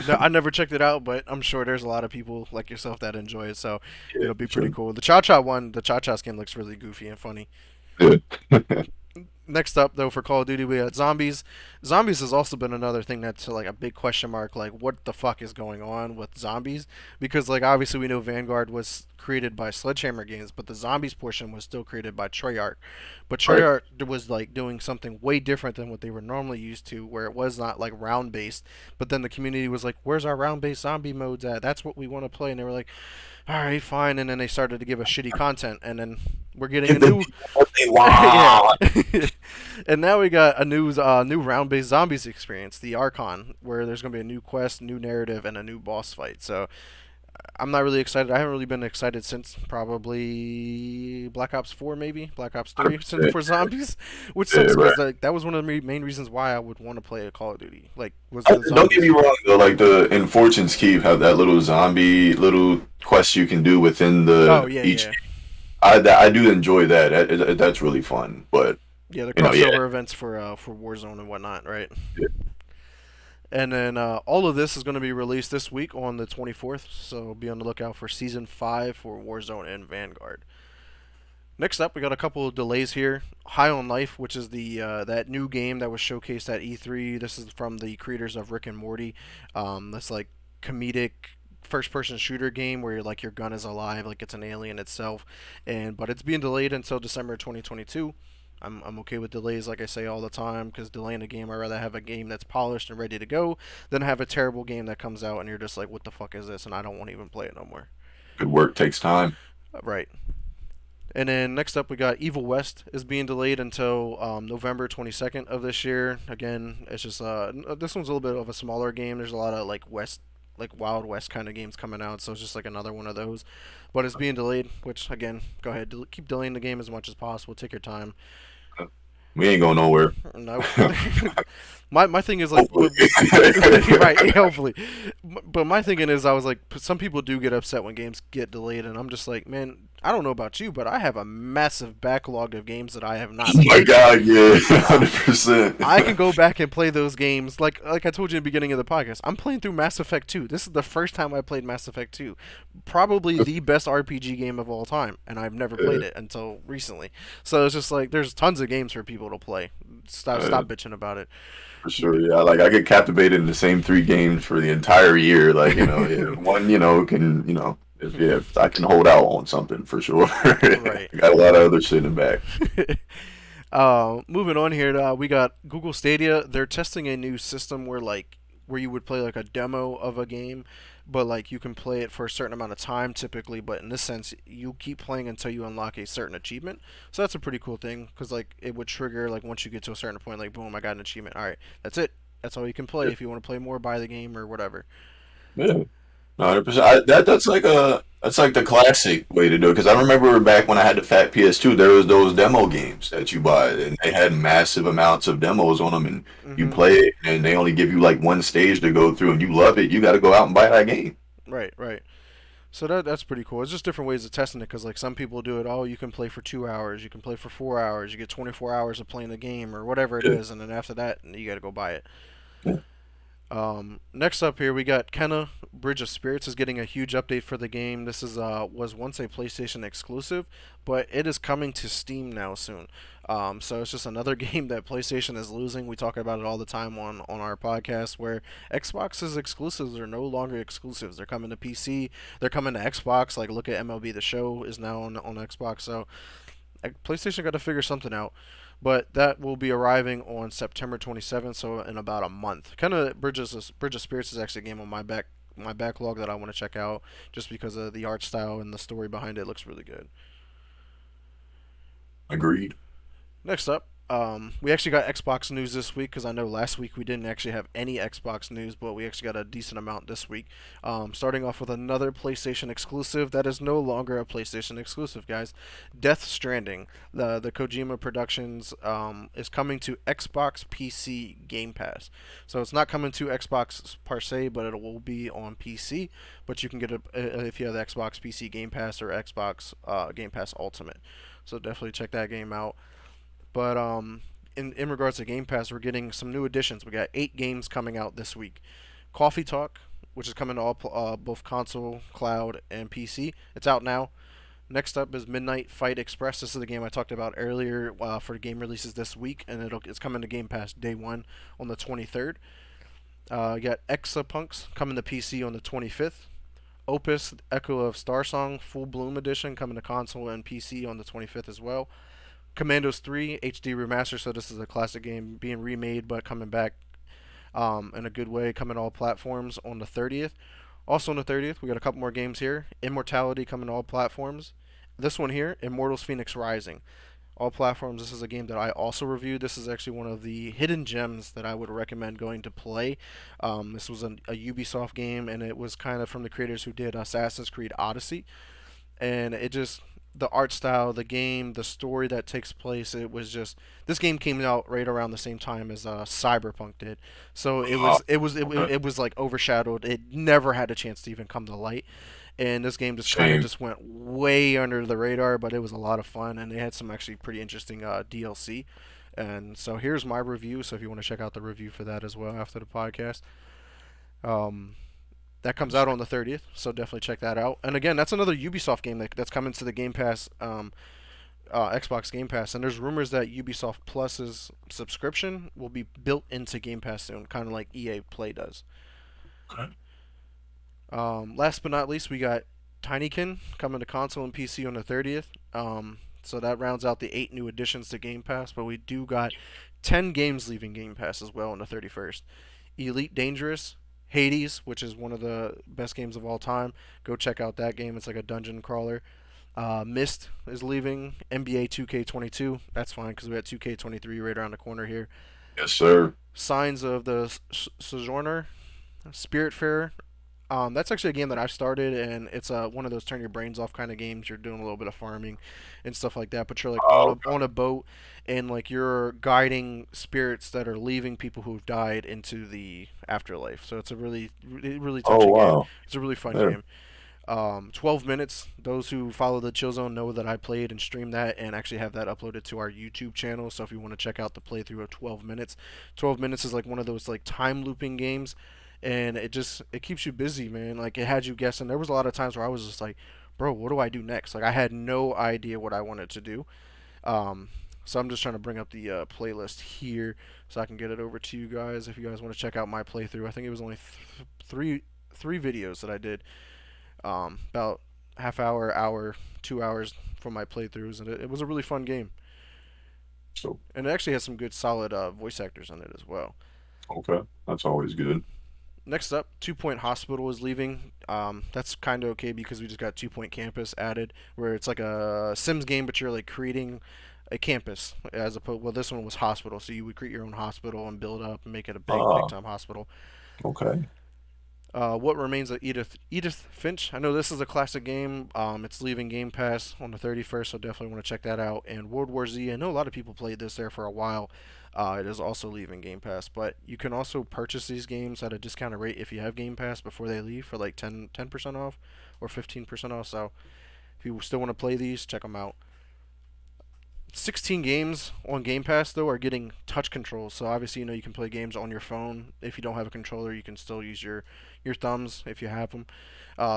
I never checked it out, but I'm sure there's a lot of people like yourself that enjoy it, so Yeah, it'll be for pretty sure. cool. The Cha Cha one, the Cha Cha skin looks really goofy and funny. Good. Next up, though, for Call of Duty, we got zombies. Zombies has also been another thing that's like a big question mark. Like, what the fuck is going on with zombies? Because like obviously we know Vanguard was created by Sledgehammer Games, but the zombies portion was still created by Treyarch. But Right. Treyarch was like doing something way different than what they were normally used to, where it was not like round based. But then the community was like, "Where's our round based zombie modes at? That's what we want to play." And they were like, "All right, fine." And then they started to give us shitty content, and then we're getting a Give the new people what they yeah. want. And now we got a new round-based zombies experience, the Archon, where there's gonna be a new quest, new narrative, and a new boss fight. So I'm not really excited. I haven't really been excited since probably Black Ops 4, maybe Black Ops 3, since 100%. for zombies, which Yeah, sucks right. because like that was one of the main reasons why I would want to play a Call of Duty. Like was the Don't get me zombies. wrong though, like the in Fortune's Keep have that little zombie little quest you can do within Oh the yeah, each. yeah, I do enjoy that. That's really fun. But yeah. The yeah, crossover events for Warzone and whatnot, right? yeah, And then all of this is going to be released this week on the 24th, so be on the lookout for Season 5 for Warzone and Vanguard. Next up, we got a couple of delays here. High on Life, which is the that new game that was showcased at E3. This is from the creators of Rick and Morty. That's like comedic first-person shooter game where like your gun is alive, like it's an alien itself, but it's being delayed until December 2022. I'm okay with delays, like I say all the time, because delaying a game, I'd rather have a game that's polished and ready to go than have a terrible game that comes out and you're just like, what the fuck is this? And I don't want to even play it no more. good work takes time. Right. And then next up, we got Evil West is being delayed until November 22nd of this year. Again, it's just this one's a little bit of a smaller game. There's a lot of like Wild West kind of games coming out, so it's just like another one of those. But it's being delayed, which again, go ahead, keep delaying the game as much as possible. Take your time. We ain't going nowhere. No, my thing is like, Hopefully. right, yeah, hopefully, but my thinking is I was like, some people do get upset when games get delayed, and I'm just like, man, I don't know about you, but I have a massive backlog of games that I have not Oh my played. God, yeah, 100%. I can go back and play those games. Like I told you in the beginning of the podcast, I'm playing through Mass Effect 2. This is the first time I played Mass Effect 2. Probably the best RPG game of all time, and I've never Yeah, played it until recently. So it's just like there's tons of games for people to play. yeah, Stop bitching about it. for Keep sure. it. Yeah, like I get captivated in the same three games for the entire year. Like, if one, can, if I can hold out on something for sure. I Right. got a lot of other shit in the back. Moving on here, we got Google Stadia. They're testing a new system where you would play like a demo of a game, but like you can play it for a certain amount of time typically. But in this sense, you keep playing until you unlock a certain achievement. So that's a pretty cool thing because like it would trigger like once you get to a certain point, like boom, I got an achievement. All right, that's it. That's all you can play. Yeah. If you want to play more, buy the game or whatever. Yeah. 100%. That's like the classic way to do it. Because I remember back when I had the fat PS2, there was those demo games that you buy, and they had massive amounts of demos on them, and you Hmm. play it, and they only give you like one stage to go through, and you love it. You got to go out and buy that game. Right, right. So that's pretty cool. It's just different ways of testing it because like some people do it. Oh, you can play for 2 hours, you can play for 4 hours, you get 24 hours of playing the game or whatever it Yeah. is, and then after that, you got to go buy it. Yeah. Next up here, we got Kenna Bridge of Spirits is getting a huge update for the game. This is was once a PlayStation exclusive, but it is coming to Steam now soon. So it's just another game that PlayStation is losing. We talk about it all the time on our podcast, where Xbox's exclusives are no longer exclusives. They're coming to PC. They're coming to Xbox. Like look at MLB The Show is now on Xbox. So PlayStation got to figure something out. But that will be arriving on September 27th, so in about a month. Kind of Bridge of Spirits is actually a game on my backlog that I want to check out just because of the art style and the story behind it looks really good. Agreed. Next up, we actually got Xbox news this week because I know last week we didn't actually have any Xbox news, but we actually got a decent amount this week. Starting off with another PlayStation exclusive that is no longer a PlayStation exclusive, guys. Death Stranding, the Kojima Productions, is coming to Xbox PC Game Pass. So it's not coming to Xbox per se, but it will be on PC. But you can get it if you have the Xbox PC Game Pass or Xbox Game Pass Ultimate. So definitely check that game out. But in regards to Game Pass, we're getting some new additions. We got 8 games coming out this week. Coffee Talk, which is coming to both console, cloud, and PC. It's out now. Next up is Midnight Fight Express. This is the game I talked about earlier for game releases this week, and it's coming to Game Pass day one on the 23rd. You got Exapunks coming to PC on the 25th. Opus Echo of Star Song Full Bloom Edition coming to console and PC on the 25th as well. Commandos 3 HD remaster, so this is a classic game being remade but coming back in a good way, coming to all platforms on the 30th. Also on the 30th, we got a couple more games here. Immortality coming to all platforms. This one here, Immortals Phoenix Rising. All platforms. This is a game that I also reviewed. This is actually one of the hidden gems that I would recommend going to play. This was a Ubisoft game, and it was kind of from the creators who did Assassin's Creed Odyssey. And it just the art style, the game, the story that takes place. It was just this game came out right around the same time as Cyberpunk did, so Oh, okay. it was like overshadowed. It never had a chance to even come to light, and this game just kind of Shame. just went way under the radar. But it was a lot of fun, and they had some actually pretty interesting DLC. And so here's my review. So if you want to check out the review for that as well after the podcast. Um, that comes out on the 30th, so definitely check that out. And again, that's another Ubisoft game that's coming to the Game Pass, Xbox Game Pass. And there's rumors that Ubisoft Plus's subscription will be built into Game Pass soon, kind of like EA Play does. Okay. Last but not least, we got Tinykin coming to console and PC on the 30th. So that rounds out the 8 new additions to Game Pass, but we do got 10 games leaving Game Pass as well on the 31st. Elite Dangerous, Hades, which is one of the best games of all time. Go check out that game. It's like a dungeon crawler. Mist is leaving. NBA 2K22. That's fine because we got 2K23 right around the corner here. Yes, sir. Signs of the Sojourner. Spiritfarer. That's actually a game that I've started, and it's one of those turn your brains off kind of games. You're doing a little bit of farming and stuff like that, but you're like on Oh, a boat, and like you're guiding spirits that are leaving people who've died into the afterlife. So it's a really oh touching game. wow. It's a really fun Yeah. game. 12 minutes. Those who follow the Chill Zone know that I played and streamed that and actually have that uploaded to our YouTube channel. So if you want to check out the playthrough of 12 minutes, 12 minutes is like one of those like time looping games, and it keeps you busy, man. Like it had you guessing. There was a lot of times where I was just like, bro, what do I do next? Like I had no idea what I wanted to do. Um, so I'm just trying to bring up the playlist here so I can get it over to you guys if you guys want to check out my playthrough. I think it was only three videos that I did, about half hour, 2 hours for my playthroughs, and it was a really fun game. So And it actually has some good, solid voice actors in it as well. okay, that's always good. Next up, Two Point Hospital is leaving. That's kind of okay because we just got Two Point Campus added, where it's like a Sims game, but you're like creating a campus as opposed. Well, this one was hospital, so you would create your own hospital and build up and make it a big Ah, time hospital. okay. What Remains of Edith Finch. I know this is a classic game. It's leaving Game Pass on the 31st, so definitely want to check that out. And World War Z. I know a lot of people played this there for a while. It is also leaving Game Pass, but you can also purchase these games at a discounted rate if you have Game Pass before they leave for like 10% off or 15% off. So if you still want to play these, check them out. 16 games on Game Pass though are getting touch controls. So obviously, you can play games on your phone. If you don't have a controller, you can still use your thumbs if you have them.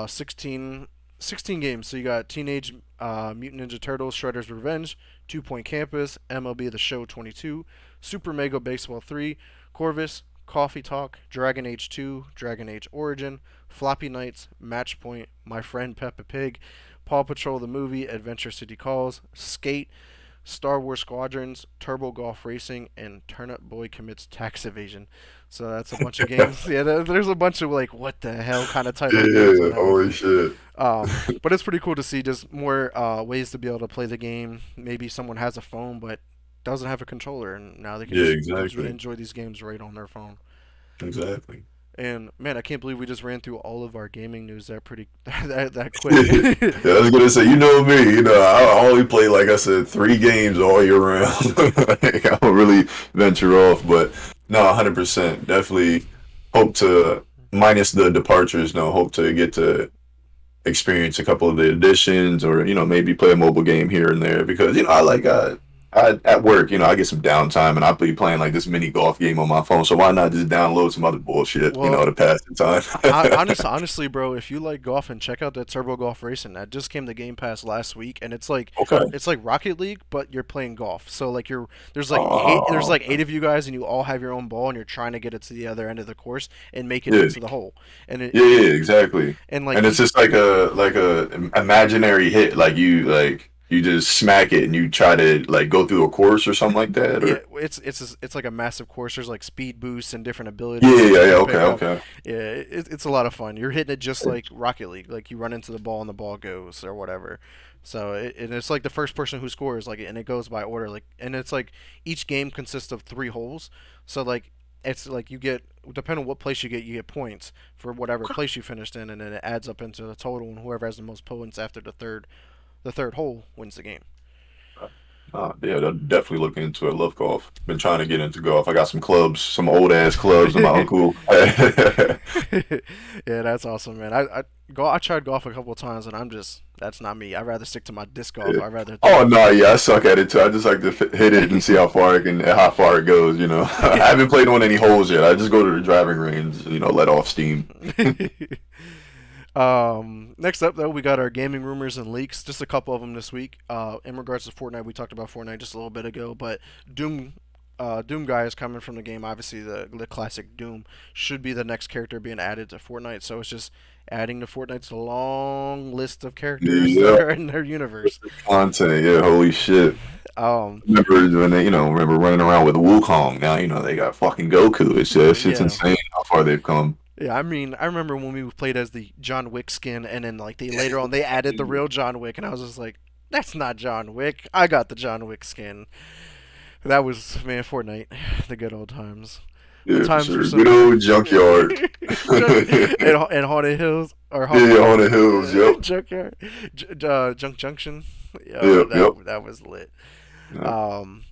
16 games. So you got Teenage Mutant Ninja Turtles: Shredder's Revenge, Two Point Campus, MLB The Show 22, Super Mega Baseball 3, Corvus, Coffee Talk, Dragon Age 2, Dragon Age Origin, Floppy Nights, Match Point, My Friend Peppa Pig, Paw Patrol the Movie, Adventure City Calls, Skate, Star Wars Squadrons, Turbo Golf Racing, and Turnip Boy Commits Tax Evasion. So that's a bunch of games. Yeah, there's a bunch of like what the hell kind of title games on Yeah, that one. holy shit. But it's pretty cool to see just more ways to be able to play the game. Maybe someone has a phone but doesn't have a controller, and now they can Yeah, just exactly. enjoy these games right on their phone. Exactly. And man, I can't believe we just ran through all of our gaming news that pretty that quick. Yeah, I was gonna say, you know me, I only play like I said 3 games all year round. Like, I don't really venture off, but no, 100%. Definitely hope to minus the departures. No, hope to get to experience a couple of the additions, or maybe play a mobile game here and there because I at work, I get some downtime and I'll be playing like this mini golf game on my phone. So why not just download some other bullshit, Well, to pass the time? honestly, bro, if you like golfing, check out that Turbo Golf Racing. That just came to Game Pass last week, and Okay. it's like Rocket League, but you're playing golf. So like there's Oh, like eight of you guys, and you all have your own ball, and you're trying to get it to the other end of the course and make it yeah. into the hole. And Yeah, yeah, exactly. like And it's just like a imaginary hit, like you just smack it and you try to like go through a course or something like that, yeah, or it's like a massive course. There's like speed boosts and different yeah, abilities that yeah, you yeah, can okay, pick up. okay. Yeah, it's a lot of fun. You're hitting it just like Rocket League. Like you run into the ball and the ball goes or whatever. So and it's like the first person who scores, like, and it goes by order. Like, and it's like each game consists of 3 holes. So like it's like you get, depending on what place you get points for whatever place you finished in, and then it adds up into the total. And whoever has the most points after the third hole wins the game. Yeah, they'll definitely look into it. Love golf. Been trying to get into golf. I got some clubs, some old ass clubs that my uncle. Yeah, that's awesome, man. I tried golf a couple of times, and that's not me. I'd rather stick to my disc golf. Yeah. I'd rather Oh throw. no, yeah, I suck at it too. I just like to hit it and see how far it goes. I haven't played on any holes yet. I just go to the driving range, let off steam. Next up, though, we got our gaming rumors and leaks. Just a couple of them this week. In regards to Fortnite, we talked about Fortnite just a little bit ago, but Doom guy is coming from the game. Obviously, the classic Doom should be the next character being added to Fortnite. So it's just adding to Fortnite's long list of characters that Yeah, are in their universe. content. Yeah, holy shit. Um, Remember when they, remember running around with Wukong. Now, they got fucking Goku. It's just, it's yeah, insane how far they've come. Yeah, I mean, I remember when we played as the John Wick skin, and then like they later on they added the real John Wick, and I was just like, that's not John Wick. I got the John Wick skin. That was, man, Fortnite, the good old times. The Yeah, for times were sure. Good simpler. old junkyard. And Haunted Hills or Yeah, on the hills. Yep. Junkyard, Junk Junction. Yo, Yep. Yep. that was lit. Yep. Um,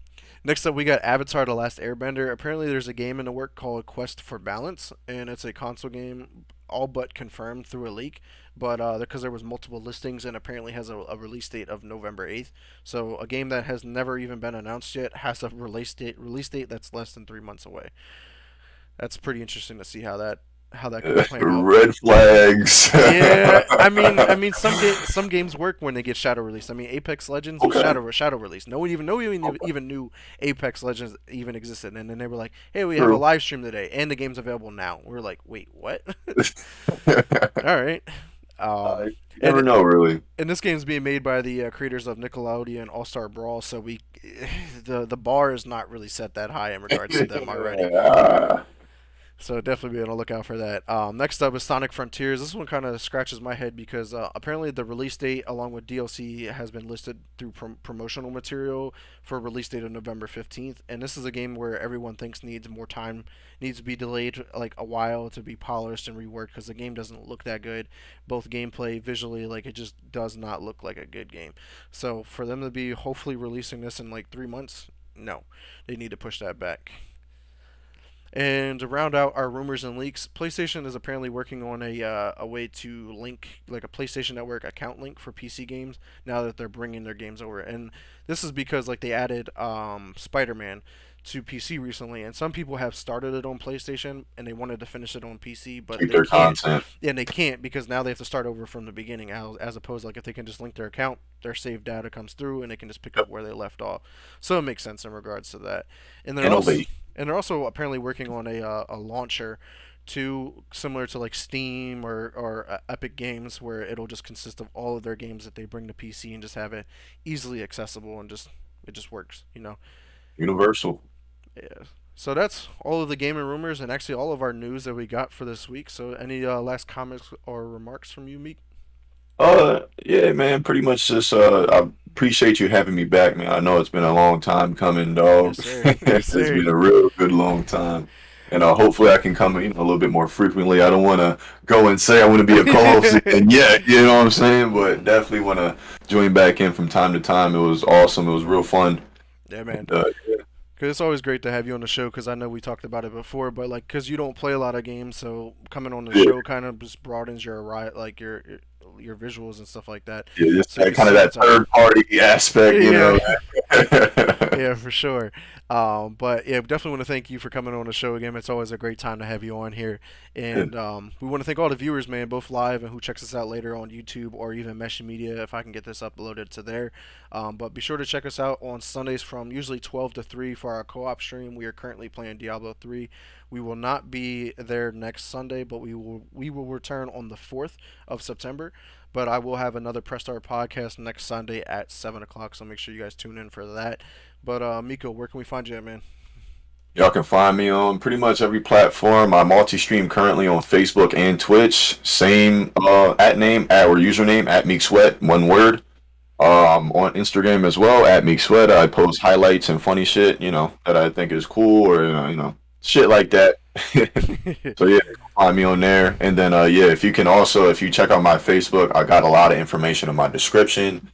Next up, we got Avatar: The Last Airbender. Apparently, there's a game in the work called Quest for Balance, and it's a console game, all but confirmed through a leak. But because there was multiple listings, and apparently has a release date of November 8th. So a game that has never even been announced yet has a release date that's less than 3 months away. That's pretty interesting to see how that could be playing out. Red flags. Yeah, I mean, some games work when they get shadow released. I mean, Apex Legends was Okay. shadow release. No one Okay. even knew Apex Legends even existed, and then they were like, "Hey, we have a True. live stream today, and the game's available now." We're like, "Wait, what?" All right. You never And know, really. this game's being made by the creators of Nickelodeon All Star Brawl, so the bar is not really set that high in regards to them already. Ah, So definitely be on the lookout for that. Next up is Sonic Frontiers. This one kind of scratches my head because apparently the release date along with DLC has been listed through promotional material for a release date of November 15th. And this is a game where everyone thinks needs more time, needs to be delayed like a while to be polished and reworked because the game doesn't look that good. Both gameplay, visually, like it just does not look like a good game. So for them to be hopefully releasing this in like 3 months, no, they need to push that back. And to round out our rumors and leaks, PlayStation is apparently working on a way to link like a PlayStation Network account link for PC games now that they're bringing their games over. And this is because like they added Spider-Man to PC recently, and some people have started it on PlayStation and they wanted to finish it on PC, but keep they their can't. content. And they can't because now they have to start over from the beginning. As opposed, like if they can just link their account, their saved data comes through and they can just pick up Yep. where they left off. So it makes sense in regards to that. And they're also Innovate. apparently working on a launcher to similar to like Steam or Epic Games where it'll just consist of all of their games that they bring to PC and just have it easily accessible and just it just works. Universal. Yeah. So that's all of the gaming rumors and actually all of our news that we got for this week. So any last comments or remarks from you, Meek? Yeah, man. Pretty much just I appreciate you having me back, man. I know it's been a long time coming, Yes, dog. sir. Yes, It's sir. been a real good long time. And hopefully I can come, a little bit more frequently. I don't want to go and say I want to be a co-host again yet, you know what I'm saying? But definitely want to join back in from time to time. It was awesome. It was real fun. Yeah, man. And, Cause it's always great to have you on the show. Cause I know we talked about it before, but like, cause you don't play a lot of games, so coming on the yeah, show kind of just broadens your like your visuals and stuff like that. yeah, just So you that can kind of see that what's out there. third party aspect, you Yeah, know. yeah, for sure. But yeah, definitely want to thank you for coming on the show again. It's always a great time to have you on here, and we want to thank all the viewers, man, both live and who checks us out later on YouTube or even Mesh Media if I can get this uploaded to there. But be sure to check us out on Sundays from usually 12 to 3 for our co-op stream. We are currently playing Diablo 3. We will not be there next Sunday, but we will return on the 4th of September. But I will have another Press Start podcast next Sunday at 7 o'clock. So make sure you guys tune in for that. But Miko, where can we find you at, man? Y'all can find me on pretty much every platform. I multi-stream currently on Facebook and Twitch. Same at name at or username at MeekSweat, one word. On Instagram as well at MeekSweat. I post highlights and funny shit, that I think is cool or shit like that. So yeah, find me on there. And then yeah, if you can also if you check out my Facebook, I got a lot of information in my description.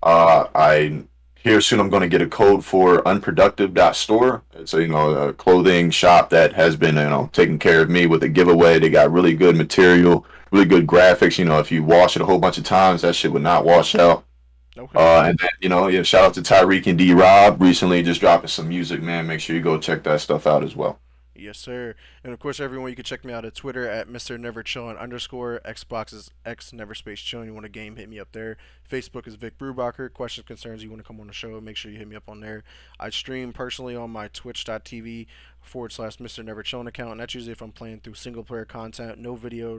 I here soon I'm going to get a code for unproductive.store. It's a clothing shop that has been taking care of me with a giveaway. They got really good material, really good graphics. If you wash it a whole bunch of times, that shit would not wash out. Okay. And then yeah, shout out to Tyreek and D Rob recently just dropping some music, man. Make sure you go check that stuff out as well. Yes, sir. And of course, everyone, you can check me out at Twitter at Mr. Never Chillin underscore. Xbox is X Never Space Chillin. You want a game, hit me up there. Facebook is Vic Brubacher. Questions, concerns, you want to come on the show, make sure you hit me up on there. I stream personally on my twitch.tv/. Mr. Never Chillin account. And that's usually if I'm playing through single player content, no video,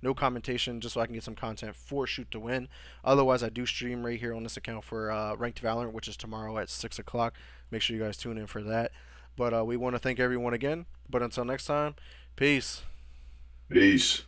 no commentation, just so I can get some content for Shoot to Win. Otherwise, I do stream right here on this account for Ranked Valorant, which is tomorrow at 6 o'clock. Make sure you guys tune in for that. But we want to thank everyone again. But until next time, peace. Peace.